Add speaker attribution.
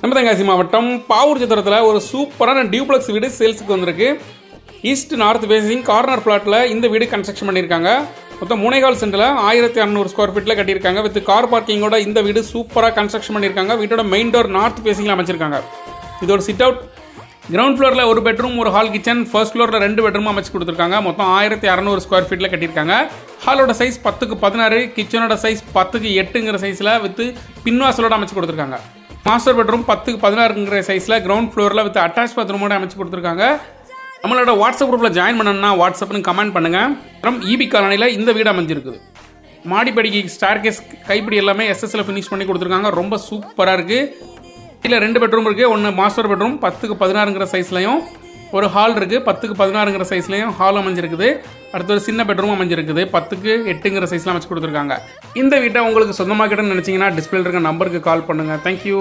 Speaker 1: நம்ம தென்காசி மாவட்டம் பாவூர் சத்திரத்தில் ஒரு சூப்பரான டியூப்ளக்ஸ் வீடு சேல்ஸுக்கு வந்திருக்கு. ஈஸ்ட் நார்த் ஃபேசிங் கார்னர் ஃப்ளாட்டில் இந்த வீடு கன்ஸ்ட்ரக்ஷன் பண்ணியிருக்காங்க. மொத்தம் 3.25 சென்டில் 1600 ஸ்கொயர் ஃபீட்டில் கட்டியிருக்காங்க. வித் கார் பார்க்கிங்கோட இந்த வீடு சூப்பராக கன்ஸ்ட்ரக்ஷன் பண்ணியிருக்காங்க. வீட்டோட மெயின் டோர் நார்த் ஃபேசிங்கில் அமைச்சிருக்காங்க. இதோட சிட் அவுட் கிரவுண்ட் ஃப்ளோரில் ஒரு பெட்ரூம் ஒரு ஹால் கிச்சன், ஃபர்ஸ்ட் ஃப்ளோரில் 2 பெட்ரூம் அமைச்சு கொடுத்துருக்காங்க. மொத்தம் 1600 ஸ்கொயர் ஃபீட்டில் கட்டியிருக்காங்க. ஹாலோட சைஸ் 10x16, கிச்சனோட சைஸ் 10x8ங்கிற சைஸில் வித் பின்வாசலோட அமைச்சு கொடுத்துருக்காங்க. மாஸ்டர் பெட்ரூம் 10x16ங்கிற சைஸில் கிரவுண்ட் ஃப்ளோரில் வித் அட்டாச் பாத்ரூமோட அமைச்சு கொடுத்துருக்காங்க. நம்மளோட வாட்ஸ்அப் குரூப்பில் ஜாயின் பண்ணணும்னா வாட்ஸ்அப்னு கமெண்ட் பண்ணுங்கள். அப்புறம் ஈபி காலனியில் இந்த வீடு அமைஞ்சிருக்குது. மாடிப்படிக்கு ஸ்டார்கேஸ் கைப்பிடி எல்லாமே எஸ்எஸ்ல ஃபினிஷ் பண்ணி கொடுத்துருக்காங்க. ரொம்ப சூப்பராக இருக்குது. இதில் 2 பெட்ரூம் இருக்குது. ஒன்று மாஸ்டர் பெட்ரூம் 10x16ங்கிற சைஸ்லையும், ஒரு ஹால் இருக்குது 10x16ங்கிற சைஸ்லையும் ஹால் அமைஞ்சிருக்குது. அடுத்து ஒரு சின்ன பெட்ரூம் அமைஞ்சிருக்குது 10x8ங்கிற சைஸில் அமைச்சு கொடுத்துருக்காங்க. இந்த வீட்டை உங்களுக்கு சொந்தமாக்கிட்டேன்னு நினச்சிங்கன்னா டிஸ்பிளே இருக்க நம்பருக்கு கால் பண்ணுங்கள். தேங்க்யூ.